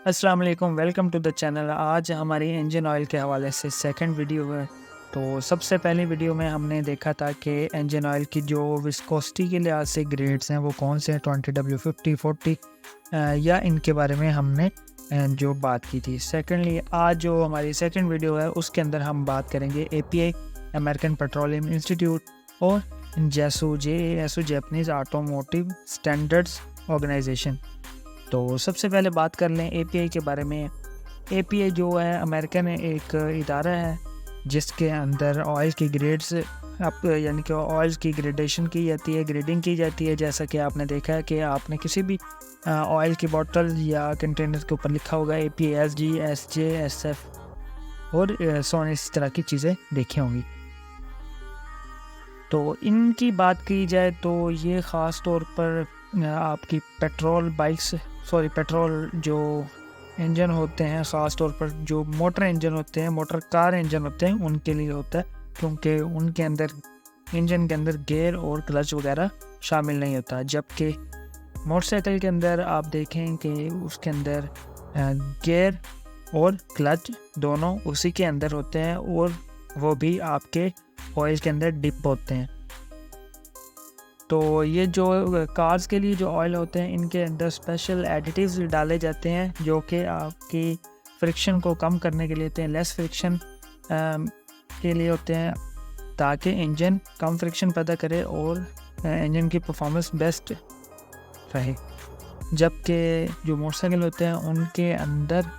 अस्सलाम वालेकुम, welcome to the channel. आज हमारी इंजन ऑयल के हवाले से सेकंड वीडियो है। तो सबसे पहली वीडियो में हमने देखा था कि इंजन ऑयल की जो विस्कोसिटी के लिहाज से ग्रेड्स हैं वो कौन से हैं, 20W, 50, 40 या इनके बारे में हमने जो बात की थी। सेकेंडली आज जो हमारी सेकंड वीडियो है उसके अंदर हम बात करेंगे API, अमेरिकन पेट्रोलियम इंस्टीट्यूट, और JASO, Japanese automotive standards organization. तो सबसे पहले बात कर लें API के बारे में। API जो है अमेरिकन एक इदारा है जिसके अंदर ऑयल की ग्रेड्स यानी कि ऑयल्स की ग्रेडेशन की जाती है, ग्रेडिंग की जाती है। जैसा कि आपने देखा है कि आपने किसी भी ऑयल की बोतल या कंटेनर के ऊपर लिखा होगा API, SG, SJ, SF और सोन इस तरह की चीज़ें देखी होंगी। तो इनकी बात की जाए तो ये ख़ास तौर पर आपकी पेट्रोल जो इंजन होते हैं, ख़ास तौर पर जो मोटर इंजन होते हैं, मोटर कार इंजन होते हैं, उनके लिए होता है, क्योंकि उनके अंदर इंजन के अंदर गियर और क्लच वगैरह शामिल नहीं होता। जबकि मोटरसाइकिल के अंदर आप देखें कि उसके अंदर गियर और क्लच दोनों उसी के अंदर होते हैं और वो भी आपके ऑयल के अंदर डिप होते हैं। तो ये जो कार्स के लिए जो ऑयल होते हैं इनके अंदर स्पेशल एडिटिव्स डाले जाते हैं जो कि आपकी फ्रिक्शन को कम करने के लिए होते हैं, लेस फ्रिक्शन के लिए होते हैं, ताकि इंजन कम फ्रिक्शन पैदा करे और इंजन की परफॉर्मेंस बेस्ट रहे। जबकि जो मोटरसाइकिल होते हैं उनके अंदर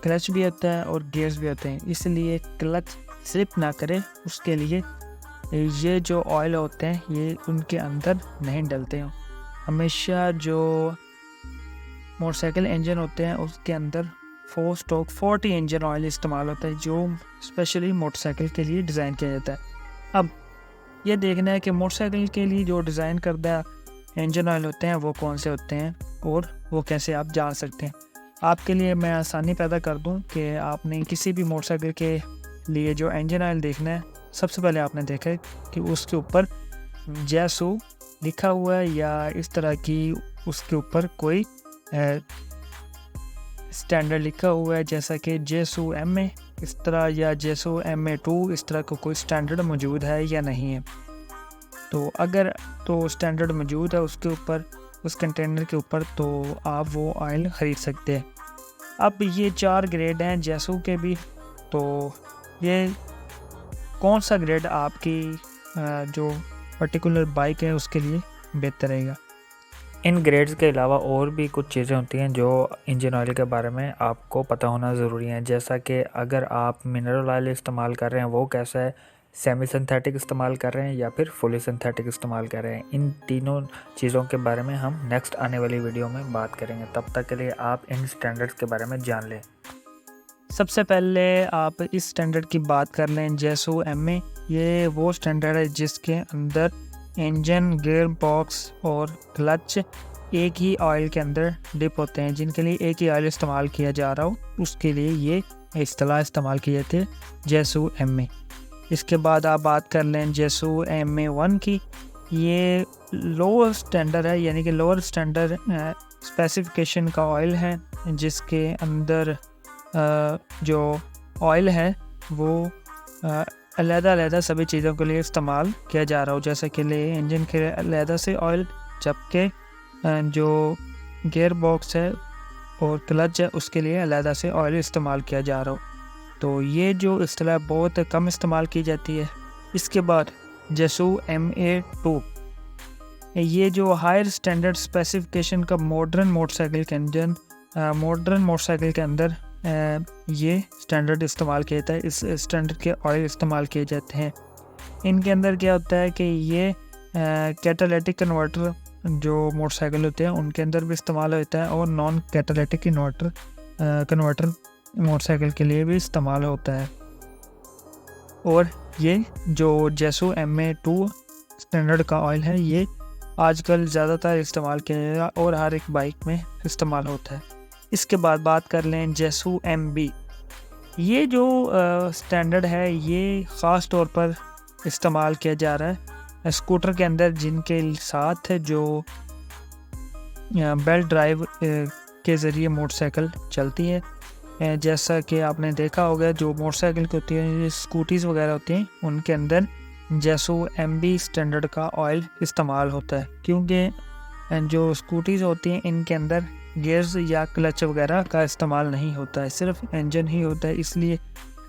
क्लच भी होता है और गियर्स भी होते हैं, इसलिए क्लच स्लिप ना करे उसके लिए ये जो ऑयल होते हैं ये उनके अंदर नहीं डलते हैं। हमेशा जो मोटरसाइकिल इंजन होते हैं उसके अंदर 4 स्ट्रोक 40 इंजन ऑयल इस्तेमाल होता है जो स्पेशली मोटरसाइकिल के लिए डिज़ाइन किया जाता है। अब ये देखना है कि मोटरसाइकिल के लिए जो डिज़ाइन करदा इंजन ऑयल होते हैं वो कौन से होते हैं और वो कैसे आप जान सकते हैं। आपके लिए मैं आसानी पैदा कर दूं कि आपने किसी भी मोटरसाइकिल के लिए जो इंजन ऑयल देखना है, सबसे पहले आपने देखा है कि उसके ऊपर JASO लिखा हुआ है या इस तरह की उसके ऊपर कोई स्टैंडर्ड लिखा हुआ है, जैसा कि JASO MA इस तरह या JASO MA2 इस तरह का कोई स्टैंडर्ड मौजूद है या नहीं है। तो अगर तो स्टैंडर्ड मौजूद है उसके ऊपर, उस कंटेनर के ऊपर, तो आप वो ऑयल ख़रीद सकते हैं। अब ये 4 ग्रेड हैं JASO के भी, तो ये कौन सा ग्रेड आपकी जो पर्टिकुलर बाइक है उसके लिए बेहतर रहेगा। इन ग्रेड्स के अलावा और भी कुछ चीज़ें होती हैं जो इंजन ऑयल के बारे में आपको पता होना ज़रूरी है, जैसा कि अगर आप मिनरल ऑयल इस्तेमाल कर रहे हैं वो कैसा है, सेमी सिंथेटिक इस्तेमाल कर रहे हैं या फिर फुली सिंथेटिक इस्तेमाल कर रहे हैं। इन तीनों चीज़ों के बारे में हम नेक्स्ट आने वाली वीडियो में बात करेंगे। तब तक के लिए आप इन स्टैंडर्ड्स के बारे में जान लें। सबसे पहले आप इस स्टैंडर्ड की बात कर लें, JASO MA। ये वो स्टैंडर्ड है जिसके अंदर इंजन, गियर बॉक्स और क्लच एक ही ऑयल के अंदर डिप होते हैं। जिनके लिए एक ही ऑयल इस्तेमाल किया जा रहा हो उसके लिए ये इस्तेलाह इस्तेमाल किए थे JASO MA। इसके बाद आप बात कर लें JASO MA1 की। ये लोअर स्टैंडर्ड है, यानी कि लोअर स्टैंडर्ड स्पेसिफिकेशन का ऑयल है, जिसके अंदर जो ऑयल है वो अलग-अलग सभी चीज़ों के लिए इस्तेमाल किया जा रहा हो, जैसे कि इंजन के अलग से ऑयल, जबकि जो गियर बॉक्स है और क्लच है उसके लिए अलग से ऑयल इस्तेमाल किया जा रहा हो। तो ये जो इस्तेलाह बहुत कम इस्तेमाल की जाती है। इसके बाद JASO MA2, ये जो हायर स्टैंडर्ड स्पेसिफिकेशन का मॉडर्न मोटरसाइकिल के अंदर ये स्टैंडर्ड इस्तेमाल किया जाता है। इस स्टैंडर्ड के ऑयल इस्तेमाल किए जाते हैं। इनके अंदर क्या होता है कि ये कैटालिटिक कन्वर्टर जो मोटरसाइकिल होते हैं उनके अंदर भी इस्तेमाल होता है और नॉन कैटालिटिक कन्वर्टर मोटरसाइकिल के लिए भी इस्तेमाल होता है। और ये जो JASO MA2 स्टैंडर्ड का ऑयल है ये आजकल ज़्यादातर इस्तेमाल किया जाएगा और हर एक बाइक में इस्तेमाल होता है। इसके बाद बात कर लें JASO MB। ये जो स्टैंडर्ड है ये ख़ास तौर पर इस्तेमाल किया जा रहा है स्कूटर के अंदर, जिनके साथ जो बेल्ट ड्राइव के ज़रिए मोटरसाइकिल चलती है। जैसा कि आपने देखा होगा, जो मोटरसाइकिल की होती है, स्कूटीज़ वगैरह होती हैं, उनके अंदर जेसो MB स्टैंडर्ड का ऑयल इस्तेमाल होता है, क्योंकि जो स्कूटीज़ होती हैं इनके अंदर गियर्स या क्लच वगैरह का इस्तेमाल नहीं होता है, सिर्फ इंजन ही होता है, इसलिए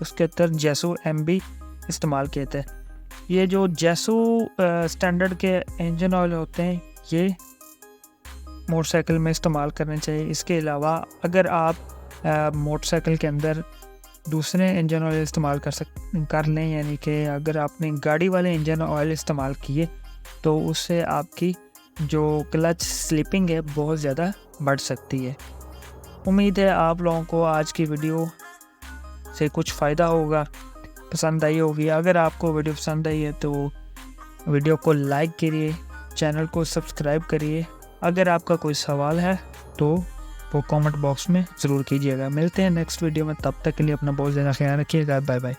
उसके अंदर जेसो MB इस्तेमाल किया जाता है। ये जो जेसो स्टैंडर्ड के इंजन ऑयल होते हैं, ये मोटरसाइकिल में इस्तेमाल करने चाहिए। इसके अलावा अगर आप मोटरसाइकिल के अंदर दूसरे इंजन ऑयल इस्तेमाल कर लें, यानी कि अगर आपने गाड़ी वाले इंजन ऑयल इस्तेमाल किए तो उससे आपकी जो क्लच स्लिपिंग है बहुत ज़्यादा बढ़ सकती है। उम्मीद है आप लोगों को आज की वीडियो से कुछ फ़ायदा होगा, पसंद आई होगी। अगर आपको वीडियो पसंद आई है तो वीडियो को लाइक करिए, चैनल को सब्सक्राइब करिए। अगर आपका कोई सवाल है तो वो कमेंट बॉक्स में ज़रूर कीजिएगा। मिलते हैं नेक्स्ट वीडियो में, तब तक के लिए अपना बहुत ज़्यादा ख्याल रखिएगा। Bye bye.